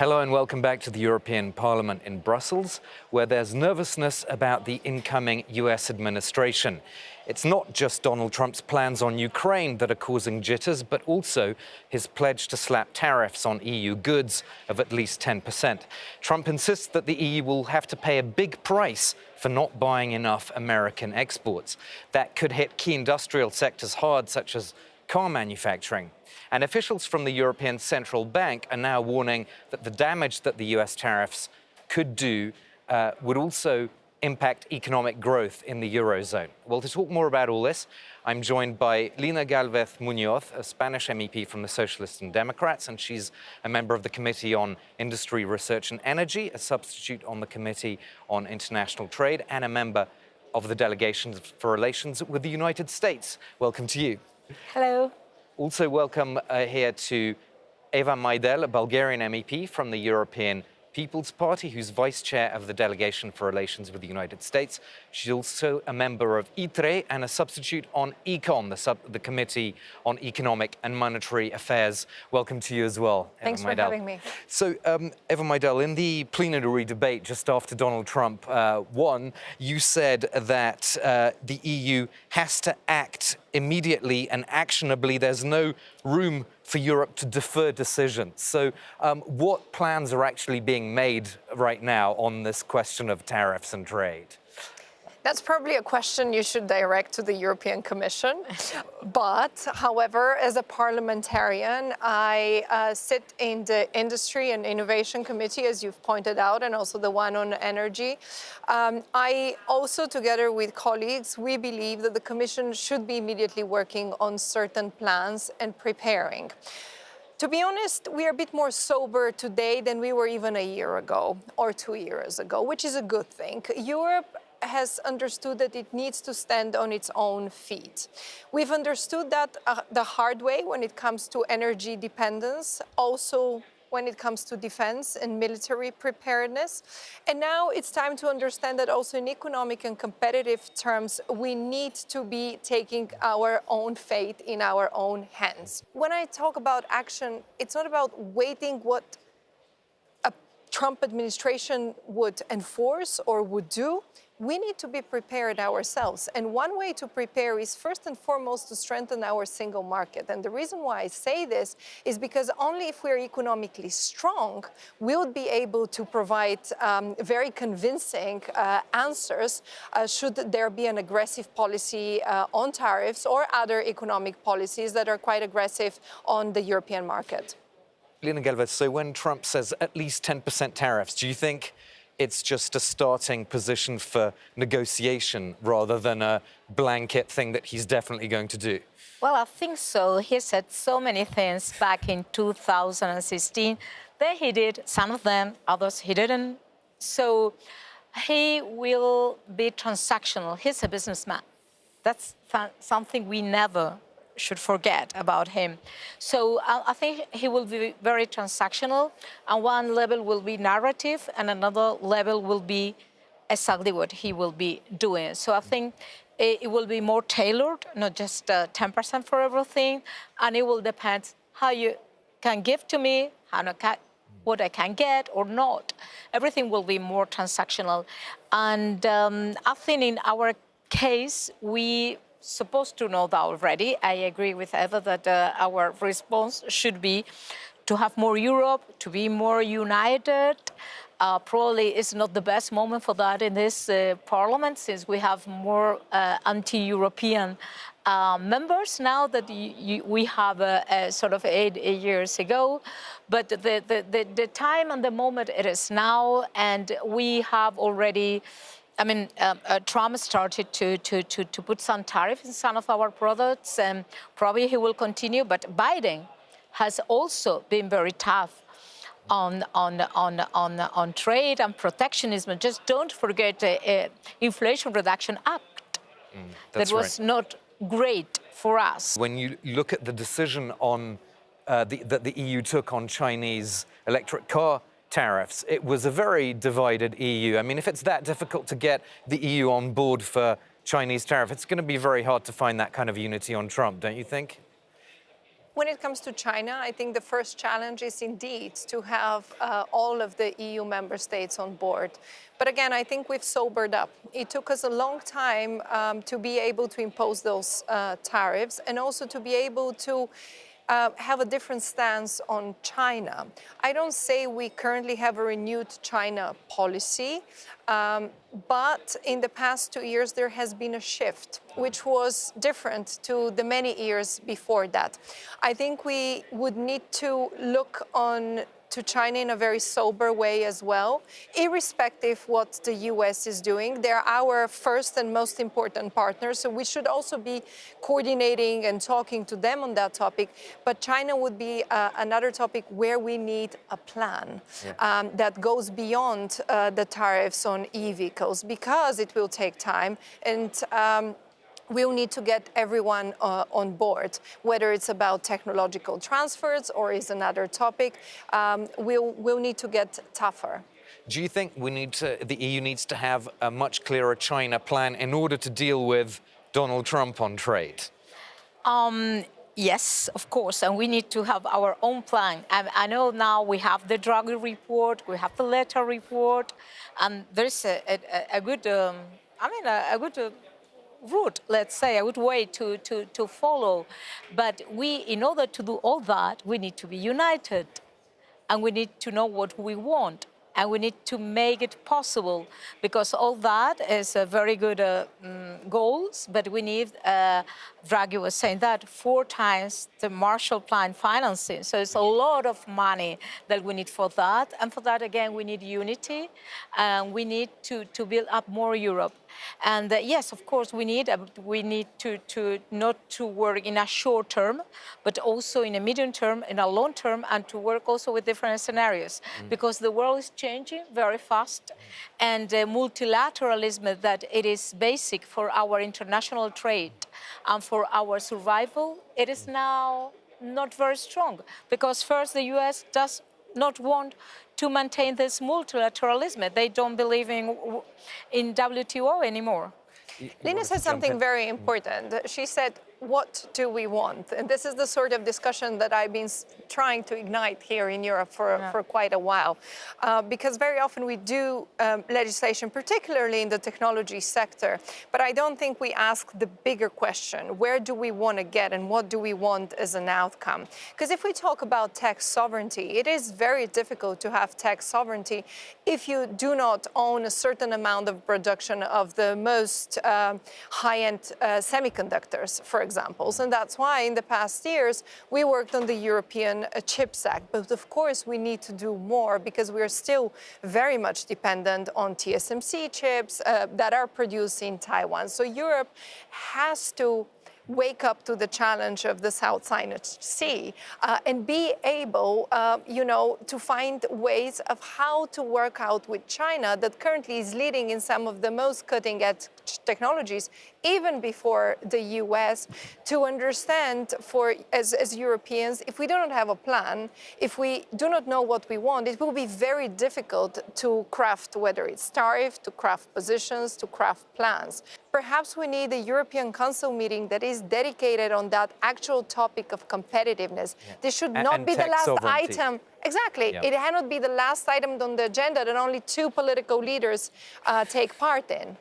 Hello and welcome back to the European Parliament in Brussels, where there's nervousness about the incoming US administration. It's not just Donald Trump's plans on Ukraine that are causing jitters, but also his pledge to slap tariffs on EU goods of at least 10%. Trump insists that the EU will have to pay a big price for not buying enough American exports. That could hit key industrial sectors hard, such as car manufacturing. And officials from the European Central Bank are now warning that the damage that the US tariffs could do would also impact economic growth in the eurozone. Well, to talk more about all this, I'm joined by Lina Galvez Munoz, a Spanish MEP from the Socialists and Democrats, and she's a member of the Committee on Industry, Research and Energy, a substitute on the Committee on International Trade, and a member of the Delegation for Relations with the United States. Welcome to you. Hello. Also welcome here to Eva Majdel, a Bulgarian MEP from the European People's Party, who's vice chair of the Delegation for Relations with the United States. She's also a member of ITRE and a substitute on ECON, the Committee on Economic and Monetary Affairs. Welcome to you as well, Eva Thanks Majdel. for having me. So, Eva Majdel, in the plenary debate just after Donald Trump won, you said that the EU has to act immediately and actionably. There's no room for Europe to defer decisions. So what plans are actually being made right now on this question of tariffs and trade? That's probably a question you should direct to the European Commission. But, however, as a parliamentarian, I sit in the Industry and Innovation Committee, as you've pointed out, and also the one on energy. I also, together with colleagues, we believe that the Commission should be immediately working on certain plans and preparing. To be honest, we are a bit more sober today than we were even a year ago or 2 years ago, which is a good thing. Europe has understood that it needs to stand on its own feet. We've understood that the hard way when it comes to energy dependence, also when it comes to defense and military preparedness. And now it's time to understand that also in economic and competitive terms, we need to be taking our own fate in our own hands. When I talk about action, it's not about waiting what a Trump administration would enforce or would do. We need to be prepared ourselves. And one way to prepare is first and foremost to strengthen our single market. And the reason why I say this is because only if we're economically strong, we'll be able to provide very convincing answers should there be an aggressive policy on tariffs or other economic policies that are quite aggressive on the European market. Lina Galvez, so when Trump says at least 10% tariffs, do you think it's just a starting position for negotiation rather than a blanket thing that he's definitely going to do? Well, I think so. He said so many things back in 2016 that he did, some of them, others he didn't. So he will be transactional. He's a businessman. That's something we never should forget about him. So I think he will be very transactional, and one level will be narrative and another level will be exactly what he will be doing. So I think it will be more tailored, not just 10% for everything, and it will depend how you can give to me, what I can get or not. Everything will be more transactional. And I think in our case, we supposed to know that already. I agree with Eva that our response should be to have more Europe, to be more united. Probably it's not the best moment for that in this parliament, since we have more anti-European members now that we have sort of 8 years ago. But the time and the moment it is now, and we have already Trump started to put some tariffs in some of our products, and probably he will continue. But Biden has also been very tough on trade and protectionism. Just don't forget the Inflation Reduction Act. That was not great for us. When you look at the decision on that the EU took on Chinese electric car tariffs, it was a very divided EU. I mean, if it's that difficult to get the EU on board for Chinese tariff, it's going to be very hard to find that kind of unity on Trump, don't you think? When it comes to China, I think the first challenge is indeed to have all of the EU member states on board. But again, I think we've sobered up. It took us a long time to be able to impose those tariffs and also to be able to have a different stance on China. I don't say we currently have a renewed China policy, but in the past 2 years there has been a shift, which was different to the many years before that. I think we would need to look on to China in a very sober way as well, irrespective what the US is doing. They're our first and most important partner, so we should also be coordinating and talking to them on that topic. But China would be another topic where we need a plan that goes beyond the tariffs on e-vehicles, because it will take time, and we'll need to get everyone on board, whether it's about technological transfers or is another topic. We'll need to get tougher. Do you think the EU needs to have a much clearer China plan in order to deal with Donald Trump on trade? Yes, of course, and we need to have our own plan. I know now we have the Draghi report, we have the Letter report, and there's a good, a good route, let's say, a good way to follow. But in order to do all that, we need to be united, and we need to know what we want, and we need to make it possible, because all that is a very good goals, but we need, Draghi was saying that, 4 times the Marshall Plan financing. So it's a lot of money that we need for that. And for that, again, we need unity, and we need to build up more Europe. And yes, of course, we need to not to work in a short term, but also in a medium term, in a long term, and to work also with different scenarios, because the world is changing very fast, and multilateralism, that it is basic for our international trade and for our survival, it is now not very strong, because first the US does not want to maintain this multilateralism. They don't believe in WTO anymore. Lina said something very important. She said, what do we want? And this is the sort of discussion that I've been trying to ignite here in Europe for quite a while. Because very often we do legislation, particularly in the technology sector, but I don't think we ask the bigger question: where do we want to get and what do we want as an outcome? Because if we talk about tech sovereignty, it is very difficult to have tech sovereignty if you do not own a certain amount of production of the most high-end semiconductors, for example. And that's why in the past years we worked on the European Chips Act. But of course we need to do more, because we are still very much dependent on TSMC chips that are produced in Taiwan. So Europe has to wake up to the challenge of the South China Sea and be able, to find ways of how to work out with China, that currently is leading in some of the most cutting-edge technologies, even before the US, to understand as Europeans, if we do not have a plan, if we do not know what we want, it will be very difficult to craft, whether it's tariff, to craft positions, to craft plans. Perhaps we need a European Council meeting that is dedicated on that actual topic of competitiveness. This should not be the last item. Exactly. Yeah. It cannot be the last item on the agenda that only 2 political leaders take part in.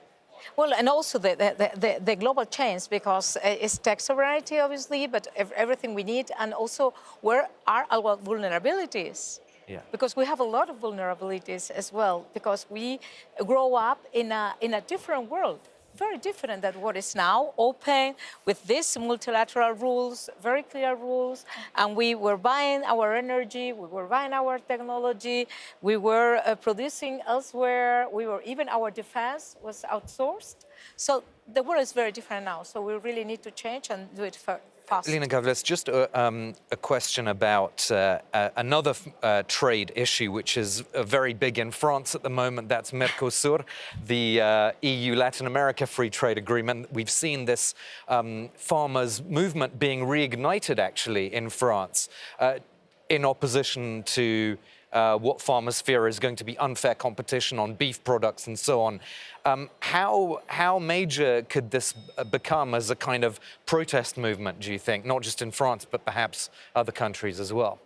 Well, and also the global change, because it's tech sovereignty, obviously, but everything we need, and also where are our vulnerabilities? Yeah. Because we have a lot of vulnerabilities as well, because we grow up in a different world. Very different than what is now, open, with these multilateral rules, very clear rules, and we were buying our energy, we were buying our technology, we were producing elsewhere, even our defense was outsourced. So the world is very different now, so we really need to change and do it fast. Lina Gavles, just a question about another trade issue, which is very big in France at the moment. That's Mercosur, the EU-Latin America free trade agreement. We've seen this farmers' movement being reignited, actually, in France, in opposition to what farmers fear is going to be unfair competition on beef products and so on. How major could this become as a kind of protest movement, do you think, not just in France, but perhaps other countries as well?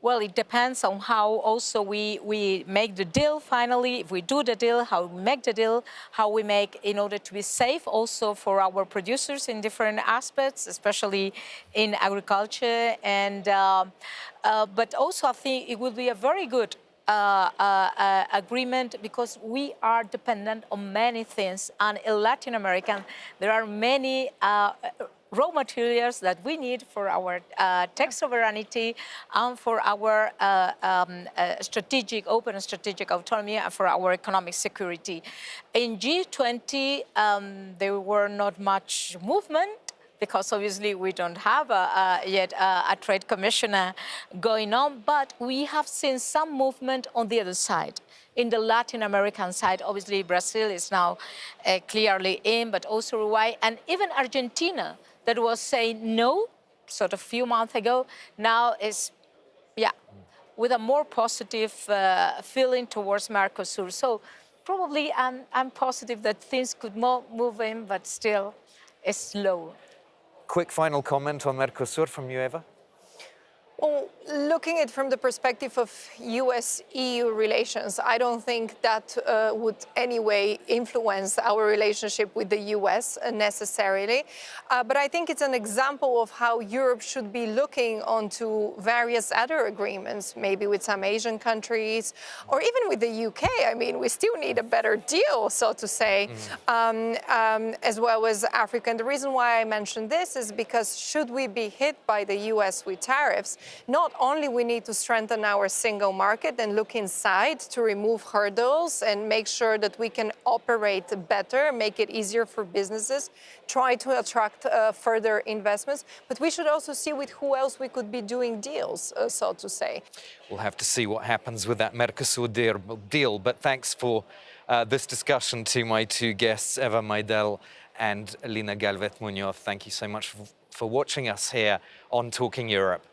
Well, it depends on how also we make the deal finally. If we do the deal, how we make the deal, how we make in order to be safe also for our producers in different aspects, especially in agriculture. And but also I think it will be a very good agreement because we are dependent on many things. And in Latin America, there are many raw materials that we need for our tech sovereignty and for our open strategic autonomy and for our economic security. In G20, there were not much movement because obviously we don't have yet a trade commissioner going on, but we have seen some movement on the other side. In the Latin American side, obviously Brazil is now clearly in, but also Uruguay and even Argentina, that was saying no, sort of a few months ago, now is, with a more positive feeling towards Mercosur. So probably I'm positive that things could move in, but still it's slow. Quick final comment on Mercosur from you, Eva? Well, looking at it from the perspective of US-EU relations, I don't think that would anyway influence our relationship with the US necessarily. But I think it's an example of how Europe should be looking onto various other agreements, maybe with some Asian countries, or even with the UK. I mean, we still need a better deal, so to say, as well as Africa. And the reason why I mentioned this is because should we be hit by the US with tariffs, not only we need to strengthen our single market and look inside to remove hurdles and make sure that we can operate better, make it easier for businesses, try to attract further investments, but we should also see with who else we could be doing deals, so to say. We'll have to see what happens with that Mercosur deal, but thanks for this discussion to my two guests, Eva Maidel and Lina Galvez Munoz. Thank you so much for watching us here on Talking Europe.